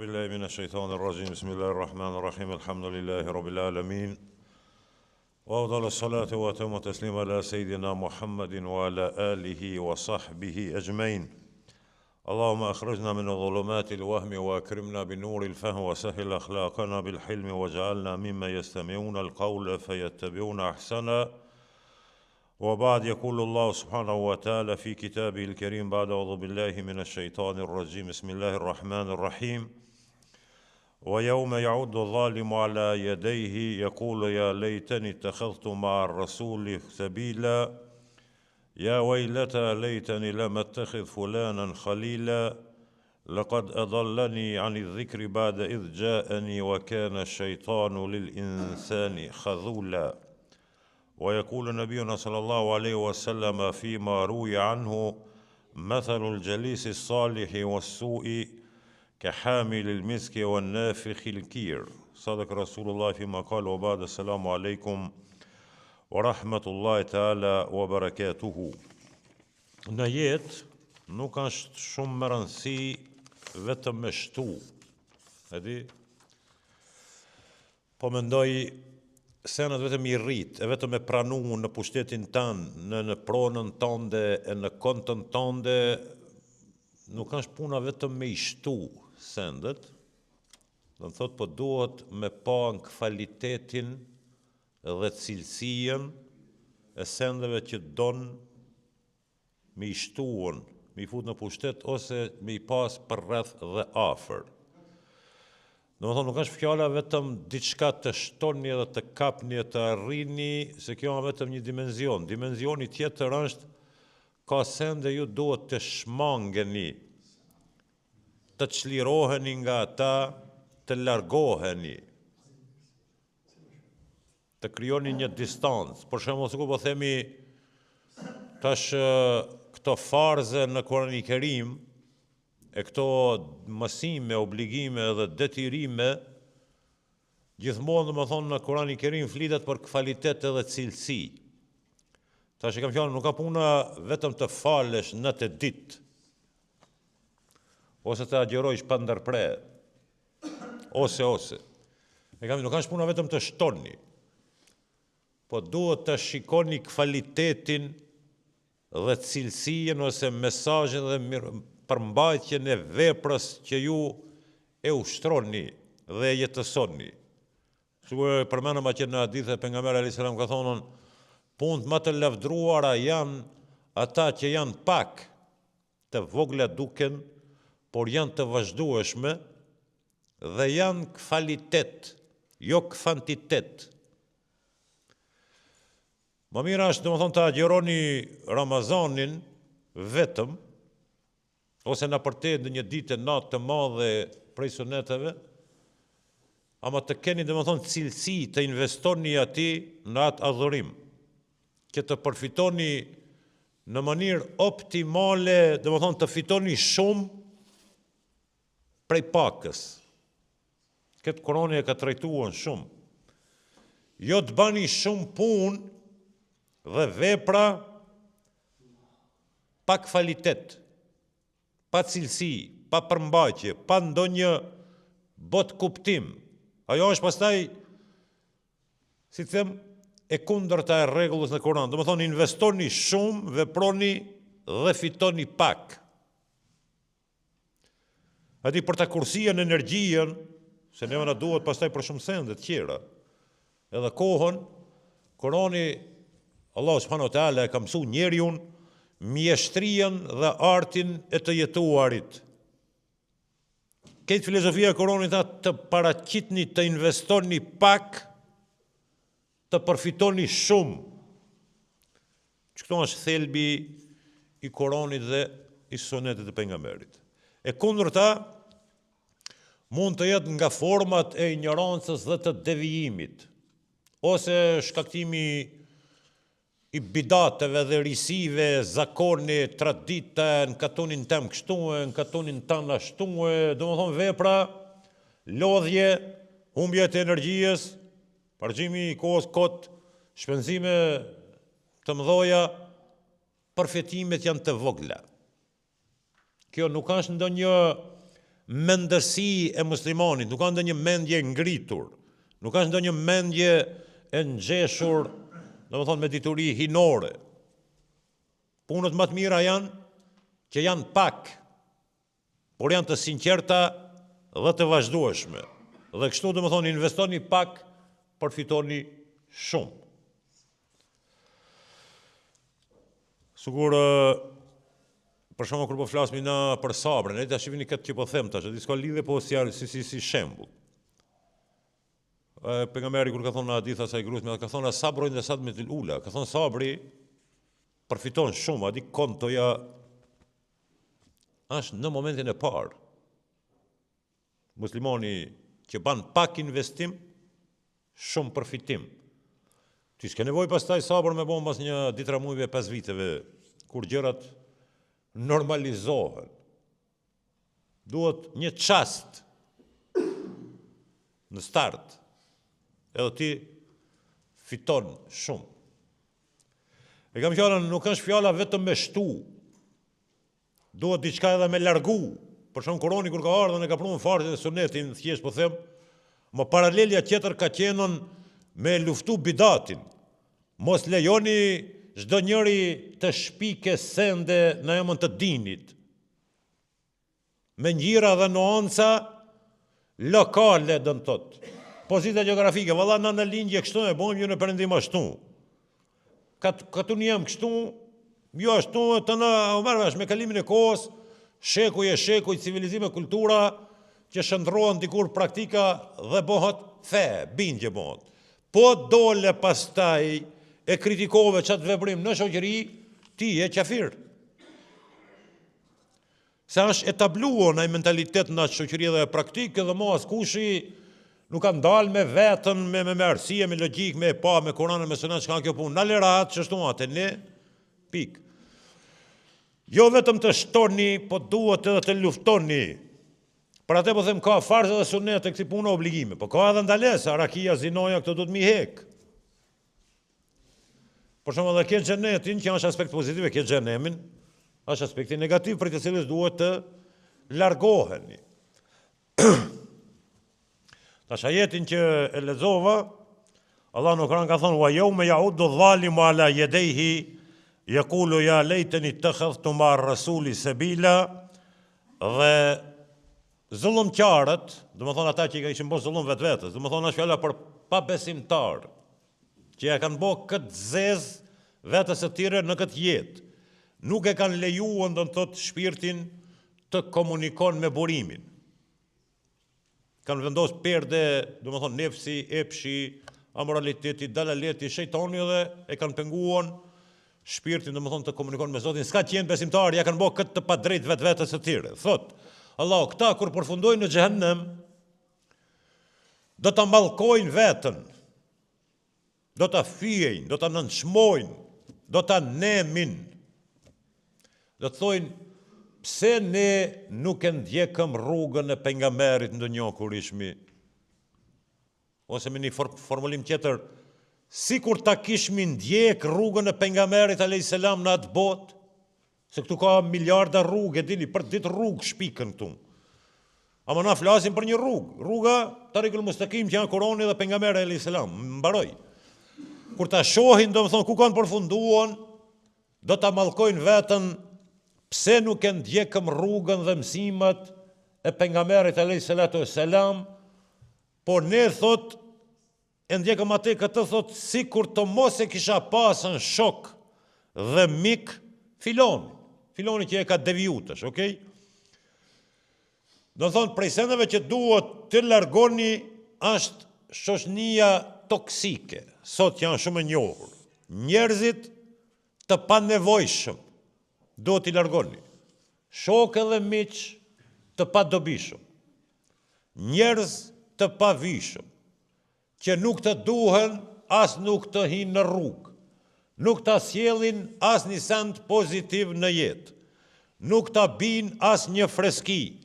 بالله من الشيطان الرجيم بسم الله الرحمن الرحيم الحمد لله رب العالمين وأفضل الصلاة وأتم التسليم على سيدنا محمد وعلى آله وصحبه أجمعين اللهم أخرجنا من ظلمات الوهم وأكرمنا بنور الفهم وسهل أخلاقنا بالحلم واجعلنا مما يستمعون القول فيتبعون أحسنا وبعد يقول الله سبحانه وتعالى في كتابه الكريم بعد أعوذ بالله من الشيطان الرجيم بسم الله الرحمن الرحيم ويوم يعض الظالم على يديه يقول يا ليتني اتخذت مع الرسول سبيلا يا ويلتى ليتني لم اتخذ فلانا خليلا لقد أضلني عن الذكر بعد إذ جاءني وكان الشيطان للإنسان خذولا ويقول نبينا صلى الله عليه وسلم فيما روي عنه مثل الجليس الصالح والسوء كحامل المسك والنافخ الكير صدق رسول الله فيما قال وبعد السلام عليكم ورحمة الله تعالى وبركاته. Në jetë nuk është shumë më rëndësi vetëm me shtu. Po mendoj senat vetëm i rrit, e vetëm e pranu në pushtetin tanë, në pronën tënde, e në kontën tënde, nuk është puna vetëm me i shtu sendet, do të thotë po duhet me pa në kvalitetin dhe cilësien e sendeve që donë me i shtuon, me i fut në pushtet, ose me i pas për rreth dhe afer. Do të thonë nuk është fjala vetëm diçka të shtoni dhe të kapni e të arrini, se kjo është vetëm një dimenzion. Dimenzioni tjetër është ka sende ju duhet të shmangeni, të çliroheni nga ata, të largoheni, të krijoni një distancë. Për shembull, sikur po themi tash këto farze në Kur'anin e Kerim, e këto mësime, obligime dhe detyrime, gjithmonë dhe më thonë në Kur'anin e Kerim flitet për kvalitet edhe cilësi. Tash e kam fjalën, nuk ka puna vetëm të falesh në të ditë, ose të agjerojsh pa ndërpre, ose. Nuk është puna vetëm të shtoni, po duhet të shikoni kvalitetin dhe cilësien ose mesazhin dhe përmbajtjen e veprës që ju e ushtroni dhe e jetësoni. Sigur përmenëm që në hadith e pejgamberi alayhis salam ka thonë, punët më të lavdruara janë ata që janë pak, të vogla duken, por janë të vazhdueshme dhe janë kvalitet, jo kvantitet. Më mirë është domethënë të agjeroni Ramazanin vetëm, ose në përtet në një ditë natë të madhe prej suneteve, ama të keni domethënë cilësi të investoni aty në atë adhurim, që të përfitoni në mënyrë optimale, domethënë të fitoni shumë prej pakës. Këtë Kurani e ka trajtuar shumë. Jo të bani shumë punë dhe vepra pa kvalitet, pa cilësi, pa përmbajtje, pa ndonjë bot kuptim. Ajo është pastaj, si të them, e kundërta e rregullës në Kur'an. Do të thonë investoni shumë, veproni dhe fitoni pak. Ati për ta kursien energjien, se neve na duhet pastaj për shumë sende të tjera, edhe kohën, Kur'ani, Allah subhanahu wa taala e ka mësuar njeriu mjeshtrien dhe artin e të jetuarit. Këtë filozofia e Kur'anit të paraqitni, të investoni pak, të përfitoni shumë. Këto është thelbi i Kur'anit dhe i sunetit të pejgamberit. E kundërta mund të jetë nga format e ignorancës dhe të devijimit, ose shkaktimi i bidateve dhe risive, zakoni, tradite, në katunin tem kështue, në katunin tanë ashtue, do më thonë vepra, lodhje, humbje të energjisë, përgjimi i kohës kot, shpenzime të mëdhoja, përfitimet janë të vogla. Kjo nuk është ndonjë mendësi e muslimanit, nuk ka ndonjë mendje ngritur, nuk ka ndonjë mendje e ngjeshur, domethënë me dituri hinore. Punët më të mira janë që janë pak, por janë të sinqerta dhe të vazhdueshme. Dhe kështu domethënë investoni pak, përfitoni shumë. Sigur për shembull kur po flasim na për sabrin, ne tash shihni këtë që po them tash, s'ka lidhje po si shembull. Pejgamberi kur ka thonë në hadith asaj gruas, ka thonë sabru inda sadmatil ula, ka thonë sabri përfiton shumë, a di kontoja është në momentin e parë. Muslimani që ban pak investim, shumë përfitim. Ti s'ke nevojë pastaj sabër me bombas një ditra mujve 5 viteve, kur gjërat normalizohen. Duhet një çast në start, edhe ti fiton shumë. E kam fjalën, nuk është fjala vetëm me shtu, duhet diçka edhe me largu. Për shembull Kurani kur ka ardhur ne ka pranuar farzin e sunetin, thjesht po them, më paralelja tjetër ka qenë me luftu bidatin. Mos lejoni çdo njëri të shpike sende në emën të dinit. Me ngjyra dhe nuanca lokale dën tot. Pozita gjeografike, valla në lindje kështu e bojmë ju në perëndim ashtu. Katu një jam kështu, jo ashtu të në marrësh me kalimin e kohës, shekuj, civilizime, kultura që shndrohen dikur praktika dhe bëhet fe, bindje bëhet. Po dole pastaj e kritikove çat veprim në shoqëri, ti je qafir. Sa është etabluar ai mentalitet në shoqëri dhe praktikë dhe mos kushi nuk ka ndalë me vetën, me arsie, me logjik, me pa, me Kur'anin, me Sunet, çka kjo punë. Na lerat çështu atë ne pik. Jo vetëm të shtoni, po duhet edhe të luftoni. Për atë po them ka farz dhe sunet e kësi punë obligime, po ka edhe ndalesa, rakia, zinoja, këto duhet mi hek. Por shumë edhe këtë xhenetin, që është aspekt pozitiv, këtë xhenemin, është aspekti negativ për të cilës duhet të largoheni. Tash ajetin që e lexova, Allah në Kur'an ka thënë wa yawma ya'uddu adh-dhalimu ala yadayhi yaqulu ya laytani ittakhadhtu ma'a ar-rasuli sabila, dhe zullumqarët, domethënë ata që i kishin bërë zullum vetvetes, domethënë është fjala për pabesimtar, që ja kanë bërë këtë zez vetes së tyre në këtë jetë. Nuk e kanë lejuar do të thotë shpirtin të komunikon me burimin. Kanë vendosur perde, domethënë nefsi, epshi, amoraliteti, dalaleti, shejtani dhe e kanë penguar shpirtin domethënë të komunikon me Zotin. S'ka qenë besimtar, ja kanë bërë këtë të padrejt vetvetes së tyre. Thotë Allah, këta kur përfundojnë në xhehenem, do ta mallkojnë veten, do ta fyejnë, do ta nënçmojnë, do ta nemin. Do të thojnë, pse ne nuk e ndjekëm rrugën e pejgamberit ndonjë kur ishmi? Ose me një formulim tjetër, sikur ta kishmi ndjek rrugën e pejgamberit alayhis salam në atë botë, se këtu ka miliarda rrugë, dini, për ditë rrugë shpikën këtu. Ama na flasim për një rrugë. Rruga Tariqul Mustaqim që janë Kurani dhe pejgamberi alayhis salam. Mbaroj. Kur ta shohin, domethënë ku kanë përfunduar, do ta mallkojnë veten, pse nuk e ndjekëm rrugën dhe mësimet e pejgamberit alayhis salam, por ne thot e ndjekëm atë këtë thot sikur të mos e kisha pasën shok dhe mik filoni që e ka devijutesh, okay? Do thonë, prej sendeve që duhet të largoni është shoqënia toksike, sot janë shumë e njohur. Njerëzit të panevojshëm duhet t'i largoni. Shokë dhe miq të padobishëm. Njerëz të pavishëm, që nuk të duhen, as nuk të hinë në rrugë. Nuk ta sjellin as një send pozitiv në jetë, nuk ta bin as një freski,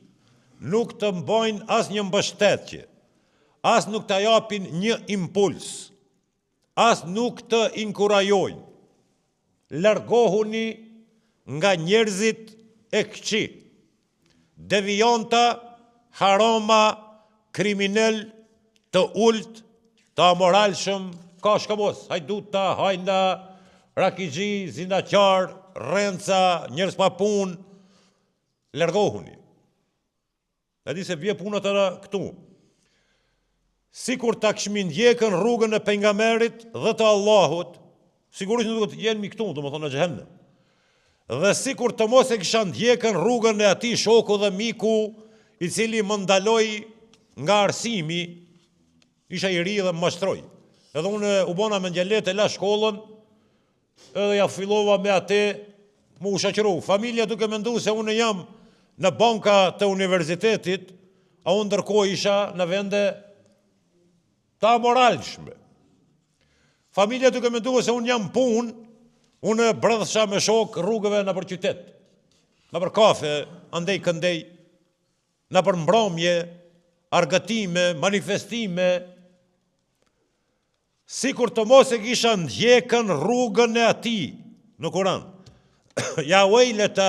nuk të mbojnë as një mbështetje, as nuk ta japin një impuls, as nuk të inkurajojnë. Largohuni nga njerëzit e këqi, devijanta harama, kriminal, të ult, të amoralshëm, ka shkabos, hajduta, hajnda, rakigji, zinaqar, renca, njerëz pa punë, largohuni. E di se vje punët ara këtu. Sikur ta kishmi ndjekën rrugën e pejgamberit dhe të Allahut, sigurisht nuk do të jemi këtu, domethënë në xhehenem. Dhe sikur të mos e kisha ndjekën rrugën e atij shoku dhe miku, i cili më ndaloi nga arsimi, isha i ri dhe më mashtroi. Edhe unë u bona me ngjelet e la shkollën, edhe ja fillova me atë më u shoqëru. Familja duke menduar se unë jam në banka të universitetit, a unë ndërkohë isha në vende të amoralshme. Familja duke menduar se unë jam punë, unë bredhsha me shok rrugëve në për qytet, në për kafe, andej këndej, në për mbromje, argëtime, manifestime, sikur të mos e kisha ndjekën rrugën e atij në Kur'an. Ja wejleta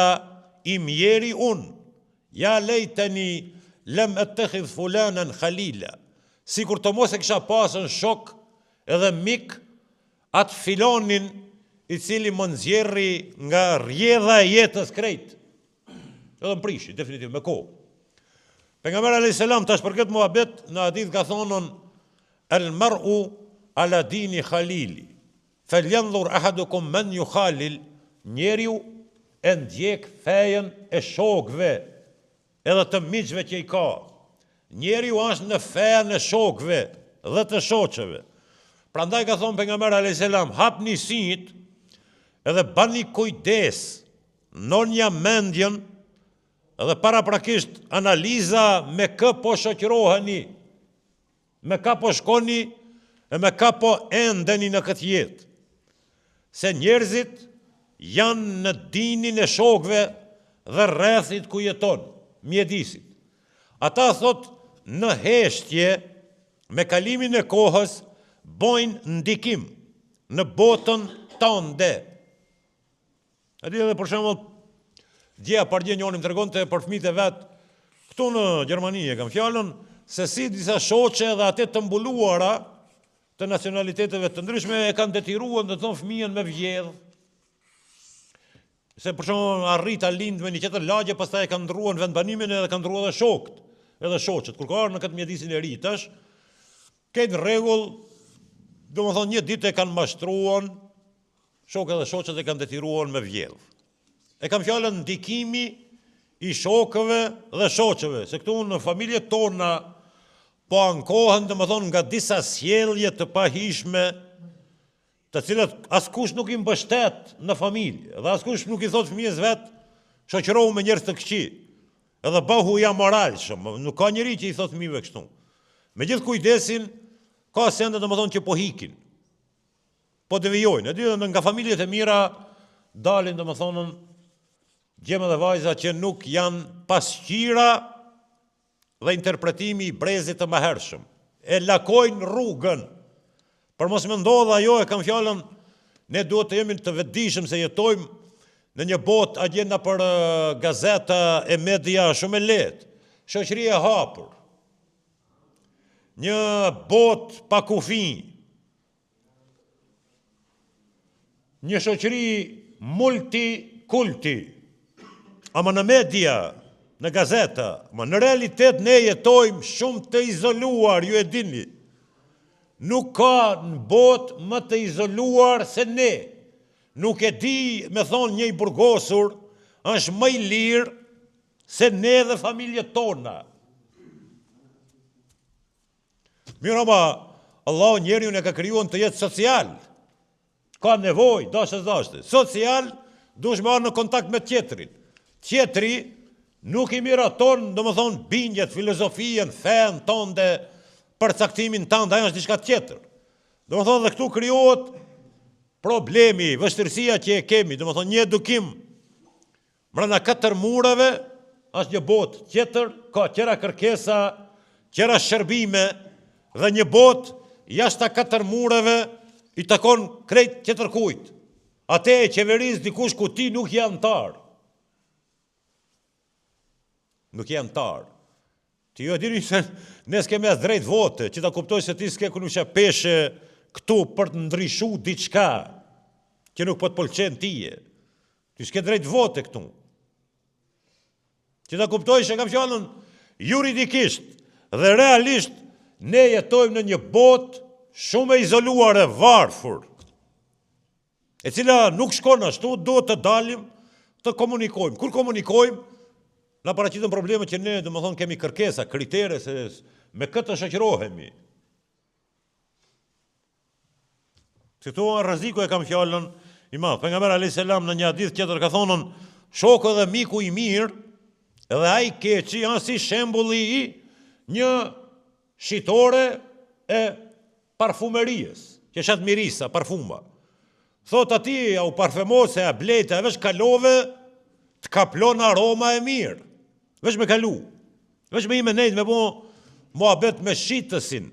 imjeri unë, ja lejteni lem attakhidh fulanan khalila. Sikur të mos e kisha pasën shok edhe mik atë filonin i cili më nxjerri nga rjedha e jetës krejt. Edhe më prishi, definitiv, me kohë. Pejgamberi alayhis salam tash për këtë muhabet në hadith ka thonën el mar'u ala dini khalili. Falyanzur ahadukum man yukhalil, njeriu e ndjek fejen e shokëve, edhe të miqve që i ka. Njeriu është në fejen e shokëve dhe të shoqëve. Prandaj ka thonë pejgamberi alayhis salam, hapni sinjt edhe bani kujdes, nonja mendjen, edhe paraprakisht analiza me kë po shoqëroheni, me ka po shkoni e me ka po endeni në këtë jetë. Se njerëzit janë në dinin e shokëve dhe rrethit ku jeton, mjedisit. Ata thot në heshtje, me kalimin e kohës, bojnë ndikim në botën tënde. E di edhe për shembull, djeja për dje njërim të regonte për fëmijët e vetë, këtu në Gjermani e kam fjallën, se si disa shoqe dhe atë të mbuluara të nacionaliteteve të ndryshme e kanë detiruar dhe të thonë fëmijën me vjedh. Se për shembull arrit a lind me një qetër lagje, pastaj e kanë ndruar në vendbanimin edhe kanë ndruar edhe shokët, edhe shoqet. Kur ka ardhur në këtë mjedisin e ri tash, këtë rregull, domethënë një ditë e kanë mashtruar, shokët dhe shoqet e kanë detiruar me vjedh. E kam fjallën ndikimi i shokëve dhe shoqëve, se këtu në familjet tona po ankohen domethënë nga disa sjellje të pahishme, të cilat askush nuk i mbështet në familje, dhe askush nuk i thot fëmijës vet, shoqërohu me njerëz të këqij, edhe bëhu ja moralshëm, nuk ka njeri që i thot fëmijëve kështu. Me gjithë kujdesin, ka sende domethënë që po hikin, po devijojnë. E di nga familjet e mira dalin domethënë gjemë dhe vajza që nuk janë pasqira dhe interpretimi i brezit të mahershëm. E lakojnë rrugën. Për mos me ndodha ajo, e kam fjallën, ne duhet të jemi të vetëdijshëm se jetojmë në një botë agenda për gazeta e media shumë e lehtë, shoqëri e hapur, një botë pa kufi, një shoqëri multikulti. Ama në media, në gazeta, ama në realitet ne jetojmë shumë të izoluar, ju e dini. Nuk ka në botë më të izoluar se ne. Nuk e di, me thonë një i burgosur, është më i lirë se ne dhe familjet tona. Mirë ama, Allah njeriun e ka krijuar të jetë social. Ka nevojë, dashë. Social, dush me arë në kontakt me tjetrin. Tjetri nuk i miraton, domethënë bindjet, filozofien, fen tënde, përcaktimin tënd, ajo është diçka tjetër. Domethënë dhe këtu krijohet problemi, vështirësia që e kemi, domethënë një edukim brenda 4 mureve, është një botë tjetër, ka qëra kërkesa, qëra shërbime, dhe një botë jashtë 4 mureve i takon krejt tjetër kujt. Ate e qeveris dikush ku ti nuk je antar. Nuk je antar. Ti jo e dini se ne s'kemi as drejt vote, që ta kuptoj se ti s'ke ku nusha peshe këtu për të ndryshu diçka që nuk po të pëlqen tije. Ti s'ke drejt vote këtu. Që ta kuptoj se kam fjalën juridikisht dhe realisht ne jetojmë në një botë shumë e izoluar e varfër, e cila nuk shkon ashtu, duhet të dalim të komunikojmë. Kur komunikojmë, na paraqiten probleme që ne, domethënë, kemi kërkesa, kritere se me këtë shoqërohemi. Se këtu rreziku e kam fjalën i madh. Pejgamberi alayhis salam në një hadith tjetër ka thonën, shoku dhe miku i mirë, edhe ai keqi janë si shembulli i një shitore e parfumerisë, që shat mirisa, parfuma. Thot ati, au parfumose, a blete, a vesh kalove, të kaplon aroma e mirë. Vesh me kalu. Vesh me i me nejt, me bo muhabet me shitësin.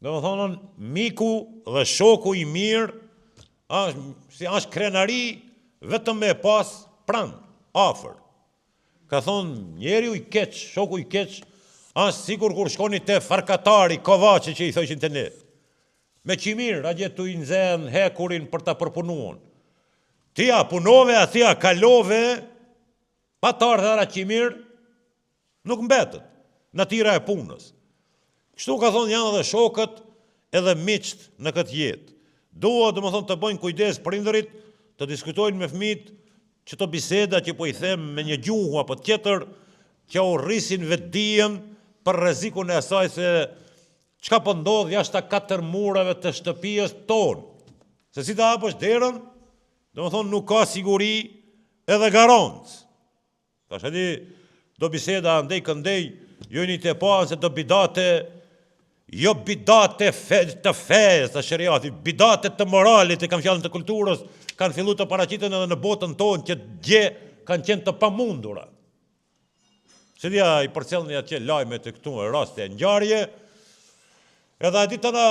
Dhe më thonën, miku dhe shoku i mirë, është krenari, vetëm me pas pranë, afër. Ka thonë, njeri u i keq, shoku i keq, është sikur kur shkoni te farkatari, kovaci që i thoshin të ne. Me qimir, a gjetu i nxen hekurin për ta përpunuon. Tia punove, a tia kalove, pa të ardhara qimir, nuk mbetet, natyra e punës. Kështu ka thonë janë edhe shokët edhe miqt në këtë jetë. Dua, domethënë, të bëjnë kujdes prindërit, të diskutojnë me fëmijët, që të biseda që po i them me një gjuhë apo tjetër, që u rrisin vetdijen për rrezikun e asaj se çka po ndodh jashtë 4 murave të shtëpisë tonë. Se si ta hapësh derën, domethënë nuk ka siguri edhe garancë. Tash di do biseda andej këndej, jo një të pa se do bidate, jo bidate të fesë të shariati, bidate të moralit, e kam fjalën të kulturës, kanë fillu të paraqiten edhe në botën tonë që dje kanë qenë të pamundura. Se dia i përcjellni atje lajmet e këtu raste e ngjarje, edhe a ditë na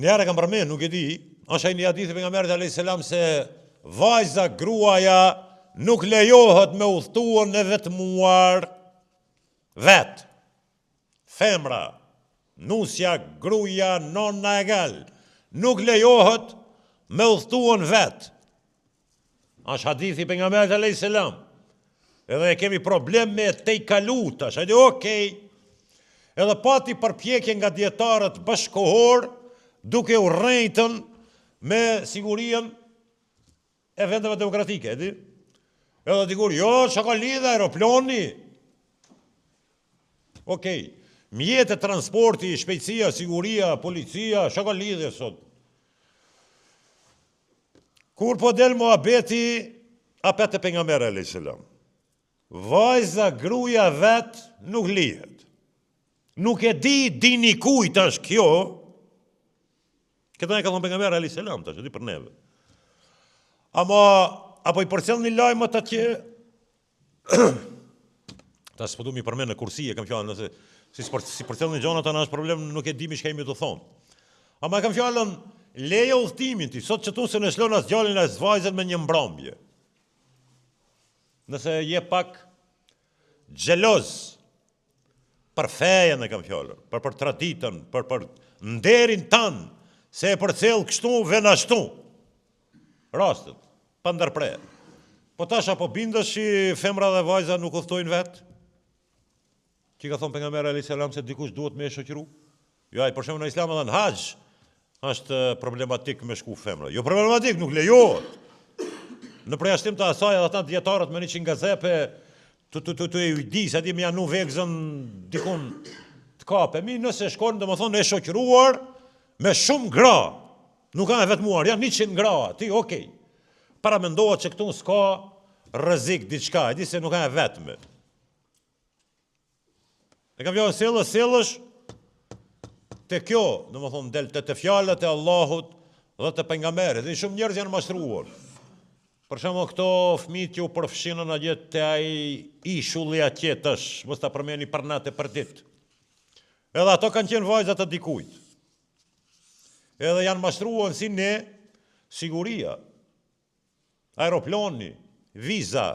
një herë kam përmend, nuk e di, është ai një hadith e pejgamberit alayhis salam se vajza gruaja nuk lejohet me udhëtuar në vetmuar vet. Femra, nusja, gruaja, nonna e gal, nuk lejohet me udhëtuar vet. Është hadithi i pejgamberit alayhis salam. Edhe e kemi problem me te i kaluta, është okej. Edhe pati përpjekje nga dietarët bashkohor, duke u rrejtën me sigurien e vendeve demokratike, di? Edhe dikur, jo, që ka lidhe aeroplani. Okej, mjetet transporti, shpejtësia, siguria, policia, që ka lidhe sot. Kur po del muhabeti, apet e pejgamberi alayhis salam. Vajza gruaja vet nuk lihet. Nuk e dini kujt është kjo. Këta e ka thonë pejgamberi alayhis salam, tash e di për neve. Ama apo i përcjellni lajmet atje. Tash s'po du mi përmend në kursi, e kam fjalën, nëse si përcjellni gjonat ana është problem, nuk e dimi çka jemi të thonë. Ama e kam fjalën, lejo udhtimin ti, sot që tu se në shlon as djalin as vajzën me një mbrëmje. Nëse je pak xheloz për fejen e kam fjalën, për traditën, për nderin tanë, se e përcjell kështu ven ashtu. Rastet, pa ndërprer. Po tash apo bindesh që femra dhe vajza nuk udhtojnë vet? Që ka thonë pejgamberi alayhis salam se dikush duhet me shoqëru? Jo, ai për shembull në Islam edhe në haxh është problematik me shku femra. Jo problematik, nuk lejohet. Në përjashtim të asaj edhe ata dietarët me 100 gazepe të e ujdi, sa di me janë vegzën dikun të kapemi, nëse shkon domethënë e shoqëruar me shumë gra. Nuk kanë vetmuar, janë 100 gra, ti okej. Para mendohet që këtu s'ka rrezik diçka, e di se nuk kanë vetme. E kam vjen sellësh te kjo, domethënë del te fjalët e Allahut dhe te pejgamberit. Dhe shumë njerëz janë mashtruar. Për shembull këto fëmijë që u përfshinën atje te ai ishulli atje tash, mos ta përmeni për natë për ditë. Edhe ato kanë qenë vajza të dikujt. Edhe janë mashtruar si ne, siguria, aeroplani, viza,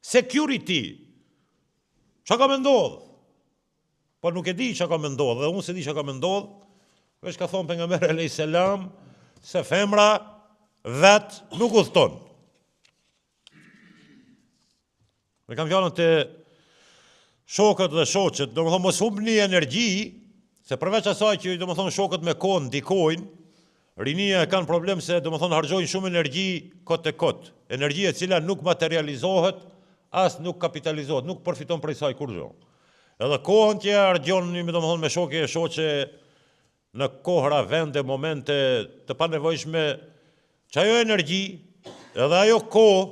security, Çka ka me ndodh? Po nuk e di çka ka me ndodh, dhe unë se di çka ka me ndodh, veç ka thonë pejgamberi alayhis salam se femra vet nuk udhton. Me kam fjalën të shokët dhe shoqet, domethënë mos humbni energji, se përveç asaj që domethënë shokët me kohë ndikojnë, rinia kanë problem se domethënë harxojnë shumë energji kot e kot. Energji e cila nuk materializohet, as nuk kapitalizohet, nuk përfiton prej saj kurrë. Edhe kohën që harxhoni domethënë me shokë e shoqe në kohra, vende, momente të panevojshme, që ajo energji edhe ajo kohë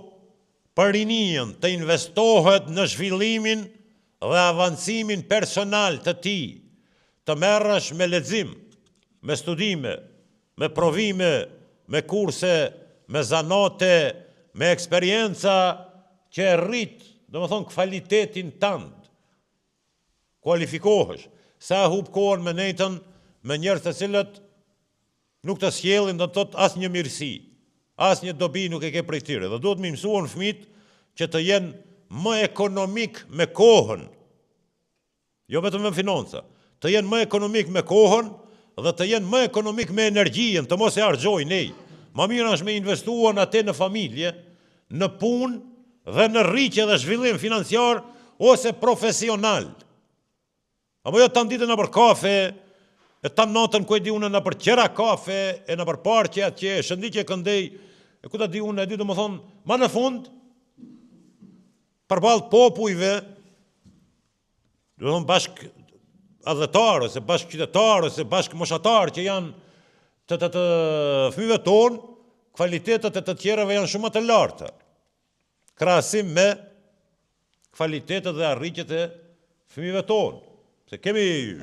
për rinien të investohet në zhvillimin dhe avancimin personal të ti, të merresh me lexim, me studime, me provime, me kurse, me zanate, me eksperienca që e rrit, domethënë kvalitetin tënd. Kualifikohesh, sa hub kohën me netën me njerëz të cilët nuk të sjellin do të thotë asnjë mirësi, asnjë dobi nuk e ke prej tyre. Dhe duhet më mësuan fëmijët që të jenë më ekonomik me kohën, jo vetëm me financa, të jenë më ekonomik me kohën dhe të jenë më ekonomik me energjinë, të mos e harxojnë nej. Ma mirë është me investuar atë në familje, në punë dhe në rritje dhe zhvillim financiar ose profesional. Apo jo tan ditën në për kafe, e tan natën ku e di unë në për qera kafe, e në për parqe atje, shënditje këndej, e ku ta di unë, e di domethënë, ma në fund, përballë popujve, domethënë bashk adhetar, ose bashk qytetar, ose bashk moshatar që janë të fëmijëve tonë, kvalitetet e të tjerave janë shumë të larta, krahasim me kvalitetet dhe arritjet e fëmijëve tonë. Se kemi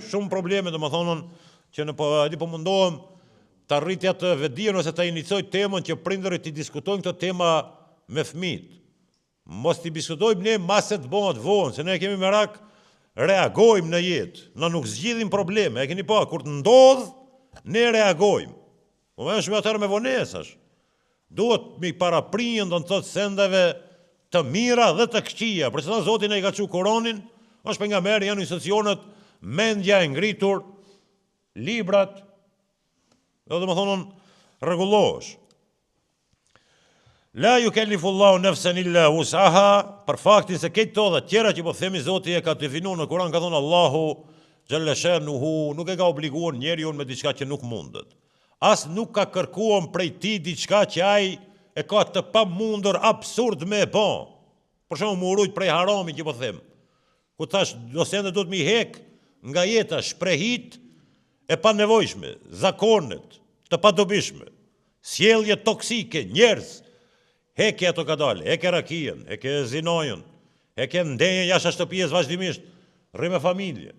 shumë probleme, domethënë, që në po mundohem të arritja të vetdijen ose të inicoj temën që prindërit të diskutojnë këtë tema me fëmijët. Mos t'i diskutojmë ne mase të bëhet vonë, se ne kemi merak reagojmë në jetë, na nuk zgjidhim probleme, e keni pa, kur të ndodh, ne reagojmë. Po më shumë atëherë me vonesash. Duhet mi paraprinjën do të thotë sendeve të mira dhe të këqija. Për çfarë Zoti na i ka thënë Kur'anin, është pejgamberi, janë institucionet, mendja e ngritur, librat, dhe domethënë rregullohesh. La yukellifullahu nafsan illa wus'aha, për faktin se këto dhe tjera që po themi Zoti e ka definuar në Kur'an, ka thënë Allahu xhalla shanuhu, nuk e ka obliguar njeriu me diçka që nuk mundet. As nuk ka kërkuar prej tij diçka që ai e ka të pamundur absurd me e bë. Për shembull, më urujt prej haramit që po them. Ku thash, ose ende duhet mi hek nga jeta shprehit e panevojshme, zakonet, të padobishme, sjellje toksike, njerëz, heke ato ka dalë, heke rakien, heke zinojën, heke ndenje jashtë shtëpisë vazhdimisht, rri me familje.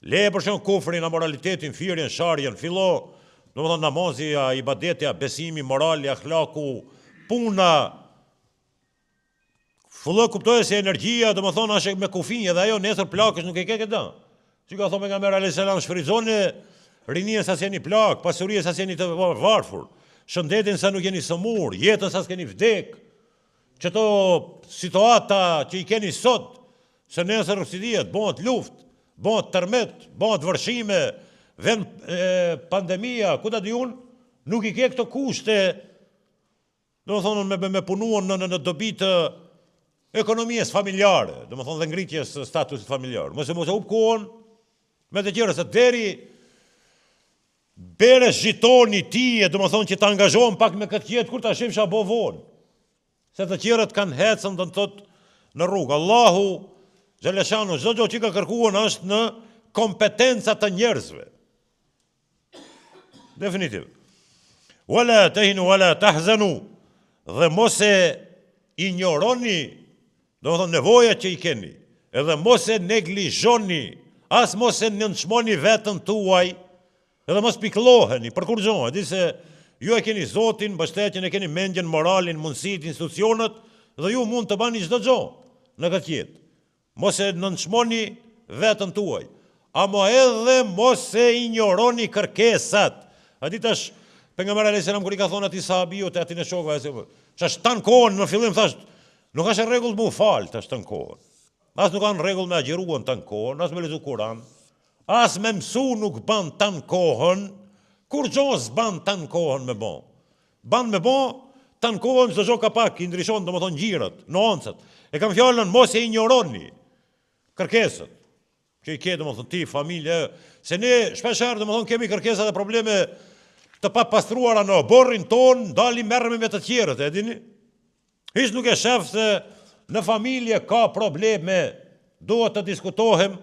Le për shembull kufrin, amoralitetin, firjen, sharjen, fillo, domethënë namazia, ibadetja, besimi, morali, akhlaku, puna. Fillo kuptoje se energjia, domethënë është me kufinje dhe ajo nesër plakësh nuk e ke këtë. Si ka thonë pejgamberi alayhis salam, shfrytëzoni rininë sa s'jeni plak, pasurinë sa s'jeni të varfër, shëndetin sa nuk jeni sëmur, jetën sa s'keni vdek. Çto situata që i keni sot, se nesër si dihet, bëhet luftë, bëhet tërmet, bëhet vërshime, vjen pandemia, ku ta di unë, nuk i ke këto kushte, domethënë me punuar në dobi të ekonomisë familjare, domethënë dhe ngritjes statusit familjar. Mos e hub kohën me të tjerë, se deri bere zhitoni ti, domethënë që të angazhohen pak me këtë jetë, kur ta shihsh apo vonë. Se të tjerët kanë hecën do të thotë në rrugë. Allahu xhaleshanu çdo gjë që ka kërkuar është në kompetenca të njerëzve. Definitiv. Wala tahinu wala tahzanu, dhe mos e injoroni, domethënë nevojat që i keni, edhe mos e neglizhoni, as mos e nënçmoni veten tuaj, edhe mos pikëlloheni për kur gjë. Di se ju e keni Zotin, mbështetjen, e keni mendjen, moralin, mundësitë, institucionet, dhe ju mund të bani çdo gjë në këtë jetë. Mos e nënçmoni veten tuaj, ama edhe mos e injoroni kërkesat. A di tash pejgamberi alayhis salam kur i ka thonë atij sahabiu te aty në shokëve, çash tan kohën në fillim thash, nuk është rregull më fal tash tan kohën. As nuk kanë rregull me agjeruan të në kohën, as me lezu Kur'an, as me mësu nuk ban të në kohën, kur gjo s'ban të në kohën me bon. Ban me bon, të në kohën së gjo ka pak, i ndryshon të më thonë gjirët, nuancët. E kam fjallën, mos e ignoroni kërkesët, që i ke të më thonë ti, familje, se ne shpesher të më thonë kemi kërkesat e probleme të pa pastruara në borrin ton, dalim merremi me të tjerët, e dini? Hiç nuk e shef se në familje ka probleme, duhet të diskutohem,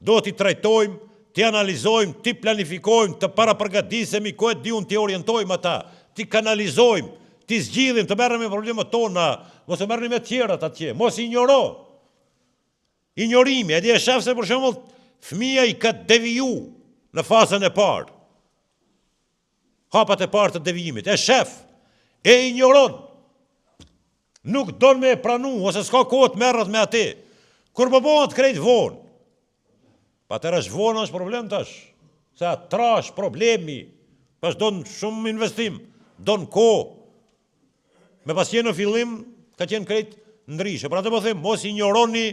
duhet të trajtojmë, të analizojmë, të planifikojmë, të parapërgatisemi, ku e diun të orientojmë ata, të kanalizojmë, të zgjidhim, të merremi me problemet tona, mos e merrni me të tjerët atje, mos ignoro. Ignorimi, e di e shef se për shembull fëmia i ka deviju në fazën e parë. Hapat e parë të devijimit, e shef, e ignoron, nuk don me pranu, ose s'ka kohë të merret me atë. Kur bëbohet krejt vonë, patera është vonë është problem tash, se trash problemi, tash don shumë investim, don kohë. Me pas qenë në fillim, ka qenë krejt ndryshe. Pra të më them, mos ignoroni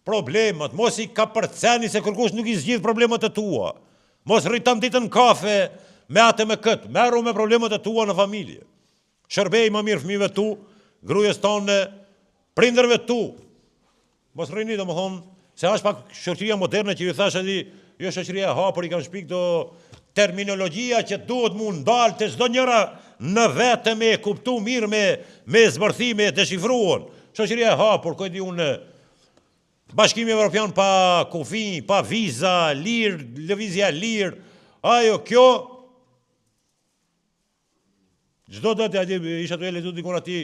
problemet, mos i kapërceni se kërkush nuk i zgjidh problemet e tua. Mos rritam ditën kafe me atë me këtë, merru me problemet e tua në familje. Shërbej më mirë fëmijëve tu, gruajes tonë, prindërve tu. Mos rrini të më thonë, se është pak shoqëria moderne që ju thash edhe, jo shoqëria e hapur, i kam shpik do terminologjia që duhet mu ndalë të çdo njëra në vetë me kuptu mirë me zbërthime të shifruan. Shoqëria e hapur, ko e di unë, Bashkimi Evropian pa kufi, pa viza, lirë, lëvizja lirë, ajo kjo, çdo ditë isha të lexuar dikon aty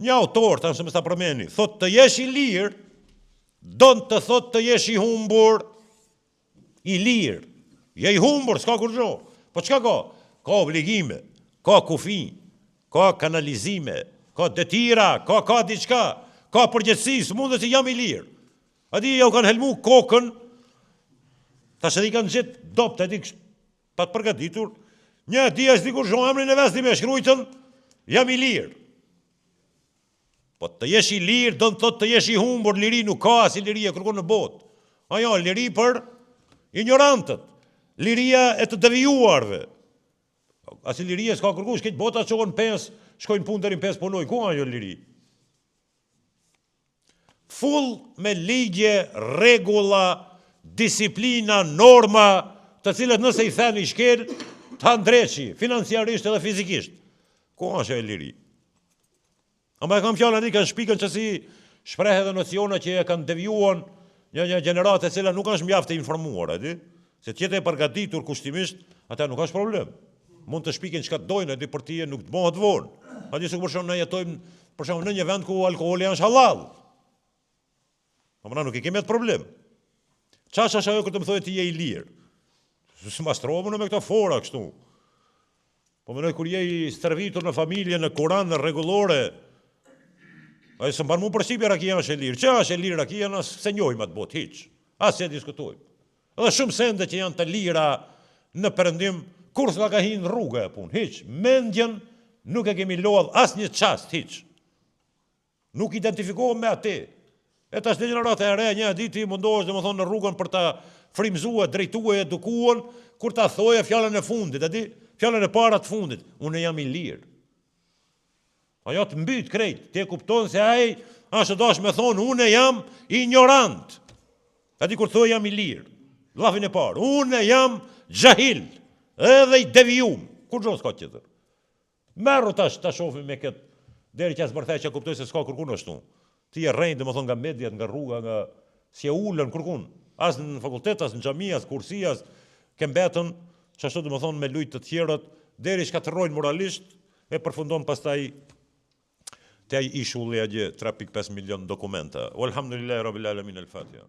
një autor, tash më sa përmeni, thot të jesh i lirë, don të thot të jesh i humbur, i lirë. Je i humbur, s'ka kur gjo. Po çka ka? Ka obligime, ka kufi, ka kanalizime, ka detira, ka diçka, ka përgjegjësi, s'mundet që jam i lirë. Adi ja u kanë helmu kokën, tash edhe i kanë gjetë dopt, adi pa të përgatitur, një dia s'di kur zhon emrin e vesti me shkrujtën, jam i lirë. Po të jesh i lirë, do të thotë të jesh i humbur, liri nuk ka, si liri e kërkon në botë. Ajo, liri për ignorantët, liria e të devijuarve. Asi liria s'ka kërkush, këtë bota qohën 5, shkojnë punë deri 5 punoj, ku ajo liri? Full me ligje, regula, disiplina, norma, të cilët nëse i theni shkel, të handreqi, financiarisht edhe fizikisht. Ku është e liri? Ama e kam fjallë andi, kanë shpikën që si shpreh edhe nocione që e kanë devjuan një gjenerate e cila nuk është mjaft e informuar, edi? Se tjetë e përgatitur kushtimisht, ata nuk është problem. Mund të shpikin që ka të dojnë, edi për tije nuk të bëhet vonë. Adi se për shumë në jetojmë, për shumë në një vend ku alkoholi janë halal. Mëna nuk i kemi atë problem. Qash është ajo këtë më thojë ti je i lirë? Së mastrohë më në me këta fora kështu. Po mënoj kur je i stërvitur në familje, në Kur'an, në regulore, a i së mbarë mu përsipja rakia është e lirë. Që është e lirë rakia, nësë se njojmë atë botë, hiq. Asë se diskutojmë. Edhe shumë sende që janë të lira në përëndim, kur s'la ka hinë rrugë e punë, hiq. Mendjen nuk e kemi lodhë asë një qast, hiq. Nuk identifikohëm me ate. E tash në gjenerata e re, një diti mundohesh dhe më thonë në rrugën për ta frimzua, drejtua, edukuan, kur ta thoje fjallën e fundit, edi? Fjallën e para të fundit, unë jam i lirë. Ajo të mbyt krejt, te kupton se ai ashtë dash me thonë, unë jam ignorant. Edi kur thoje jam i lirë, llafin e parë, unë jam gjahil, edhe i devijum, kur gjo s'ka qëtër. Merru tash ta shofi me këtë, deri që asë bërthej që kuptoj se s'ka kërkun është ti e rejnë, dhe më thonë, nga mediat, nga rruga, nga si e ullën, kërkun, asë në fakultet, asë në gjami, asë kursi, asë kembetën, që ashtu dhe më thonë me lujtë të tjerët, deri shkatërrojnë moralisht, e përfundon pastaj te ai ishulli agje 3.5 milion dokumenta. Walhamdulillahi rabbil alamin al-Fatiha.